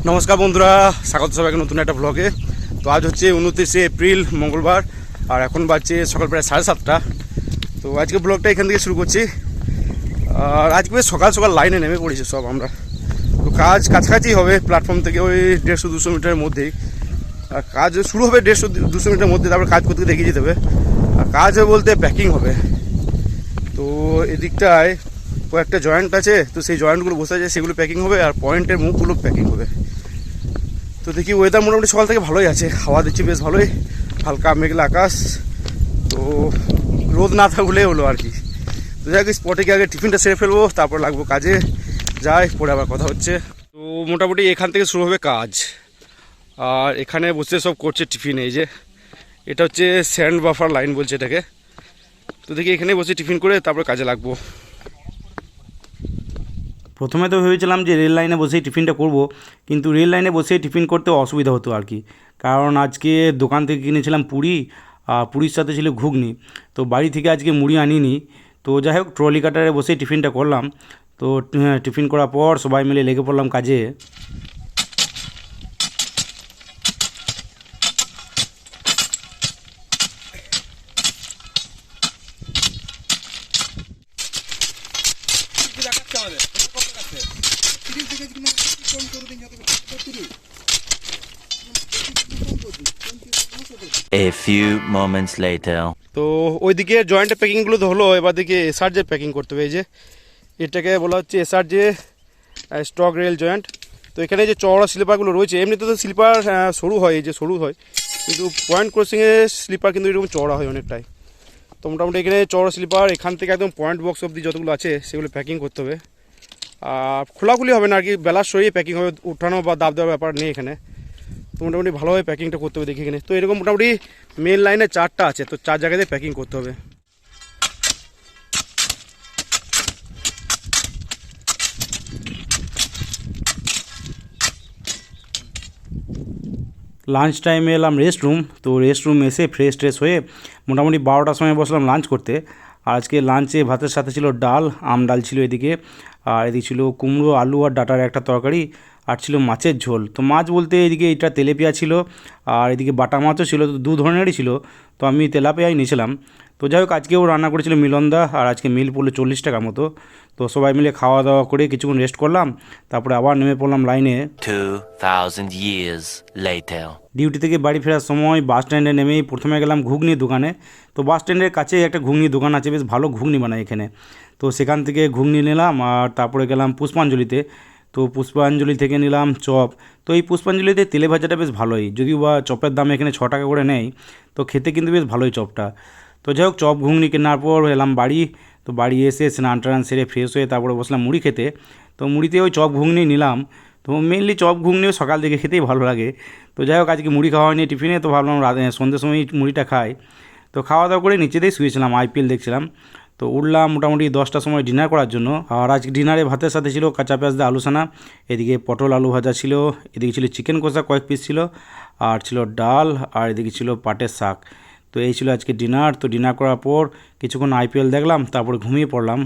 নমস্কার বন্ধুরা, স্বাগত সবাইকে নতুন একটা ব্লগে। তো আজ হচ্ছে 29শে এপ্রিল মঙ্গলবার, আর এখন বাজছে সকাল প্রায় 7:30। তো আজকে ব্লগটা এখান থেকে শুরু করছি। আর আজকে সকাল সকাল লাইনে নেমে পড়েছে সব আমরা। তো কাজ কাছাকাছি হবে, প্ল্যাটফর্ম থেকে ওই 150-200 মিটারের মধ্যেই। আর কাজ শুরু হবে 150-200 মিটারের মধ্যে, তারপরে কাজ করতে দেখে যেতে হবে। আর কাজ বলতে প্যাকিং হবে। তো এদিকটায় কয়েকটা জয়েন্ট আছে, তো সেই জয়েন্টগুলো বসে আছে, সেগুলো প্যাকিং হবে। আর পয়েন্টের মুখগুলো প্যাকিং হবে। তো দেখি ওয়েদার মোটামুটি সকাল থেকে ভালোই আছে, হাওয়া দিচ্ছি বেশ ভালোই, হালকা মেঘলা আকাশ। তো রোদ না থাকলেই হলো আর কি। তো যাই হোক, স্পটে গিয়ে আগে টিফিনটা সেরে ফেলবো, তারপর লাগবো কাজে। যাই, পরে আবার কথা হচ্ছে। তো মোটামুটি এখান থেকে শুরু হবে কাজ। আর এখানে বসে সব করছে টিফিন। এই যে এটা হচ্ছে স্যান্ড বাফার লাইন বলছে এটাকে। তো দেখি এখানে বসে টিফিন করে তারপরে কাজে লাগবো। প্রথমে তো ভেবেছিলাম যে রেল লাইনে বসেই টিফিনটা করব, কিন্তু রেল লাইনে বসেই টিফিন করতে অসুবিধা হতো আর কি। কারণ আজকে দোকান থেকে কিনেছিলাম পুরি, আর পুরীর সাথে ছিল ঘুগনি। তো বাড়ি থেকে আজকে মুড়ি আনিনি। তো যাই হোক, ট্রলি কাটারে বসেই টিফিনটা করলাম। তো টিফিন করার পর সবাই মিলে লেগে পড়লাম কাজে। A few moments later. তো ওইদিকে জয়েন্টের প্যাকিংগুলো তো হলো, এবার দিকে এসআর যে প্যাকিং করতে হবে। এই যে এটাকে বলা হচ্ছে এসআর যে স্টক রেল জয়েন্ট। তো এখানে যে চওড়া স্লিপারগুলো রয়েছে, এমনিতে তো স্লিপার সরু হয়, এই যে সরু হয়, কিন্তু পয়েন্ট ক্রসিংয়ের স্লিপার কিন্তু এরকম চওড়া হয় অনেকটাই। তো মোটামুটি এখানে চওড়া স্লিপার, এখান থেকে একদম পয়েন্ট বক্স অবধি যতগুলো আছে সেগুলো প্যাকিং করতে হবে। আর খোলাখুলি হবে না আর কি, বেলার সরিয়ে প্যাকিং হবে, উঠানো বা দাব দেওয়ার ব্যাপার নেই এখানে। তো মোটামুটি ভালোভাবে প্যাকিংটা করতে হবে দেখি এখানে। তো এরকম মোটামুটি মেন লাইনে 4টা আছে, তো 4 জায়গাতে প্যাকিং করতে হবে। লাঞ্চ টাইমে এলাম রেস্ট রুম। তো রেস্ট রুম এসে ফ্রেশ ট্রেশ হয়ে মোটামুটি 12টার সময় বসলাম লাঞ্চ করতে। আর আজকে লাঞ্চে ভাতের সাথে ছিল ডাল, আম ডাল ছিল এদিকে, আর এদিকে ছিল কুমড়ো আলু আর ডাটার একটা তরকারি, আর ছিল মাছের ঝোল। তো মাছ বলতে এদিকে এটা তেলাপিয়া ছিল, আর এদিকে বাটা মাছও ছিল। তো 2 ধরনেরই ছিল, তো আমি তেলাপিয়াই নিয়েছিলাম। তো যাই হোক, আজকেও রান্না করেছিল মিলনদা, আর আজকে মিল পড়লো 40 টাকা মতো। তো সবাই মিলে খাওয়া দাওয়া করে কিছুক্ষণ রেস্ট করলাম, তারপরে আবার নেমে পড়লাম লাইনে। 2000 years later. ডিউটি থেকে বাড়ি ফেরার সময় বাস স্ট্যান্ডে নেমেই প্রথমে গেলাম ঘুগনির দোকানে। তো বাস স্ট্যান্ডের কাছে একটা ঘুগনির দোকান আছে, বেশ ভালো ঘুগনি বানায় এখানে। তো সেখান থেকে ঘুগনি নিলাম, আর তারপরে গেলাম পুষ্পাঞ্জলিতে। তো পুষ্পাঞ্জলি থেকে নিলাম চপ। তো এই পুষ্পাঞ্জলিতে তেলে ভাজাটা বেশ ভালোই, যদিও বা চপের দাম এখানে 6 টাকা করে নেয়। তো খেতে কিন্তু বেশ ভালোই চপটা। তো যাই হোক, চপ ঘুগনি কেনার পর এলাম বাড়ি। তো বাড়ি এসে স্নান টান সেরে ফ্রেশ হয়ে তারপরে বসলাম মুড়ি খেতে। তো মুড়িতে ওই চপ ঘুগনি নিলাম। তো মেনলি চপ ঘুগনিও সকাল থেকে খেতেই ভালো লাগে। তো যাই হোক, আজকে মুড়ি খাওয়া হয়নি টিফিনে, তো ভাবলাম সন্ধ্যের সময় মুড়িটা খাই। তো খাওয়া দাওয়া করে নিচেতেই শুয়েছিলাম, আইপিএল দেখছিলাম। তো উঠলাম মোটামুটি 10টার সময় ডিনার করার জন্য। আর আজকে ডিনারে ভাতের সাথে ছিল কাঁচা পেঁয়াজ দিয়ে আলু সানা, এদিকে পটল আলু ভাজা ছিল, এদিকে ছিল চিকেন কষা কয়েক পিস ছিল, আর ছিল ডাল, আর এদিকে ছিল পাটের শাক। তো এই ছিল আজকে ডিনার। তো ডিনার করার পর কিছুক্ষণ আইপিএল দেখলাম, তারপরে ঘুমিয়ে পড়লাম।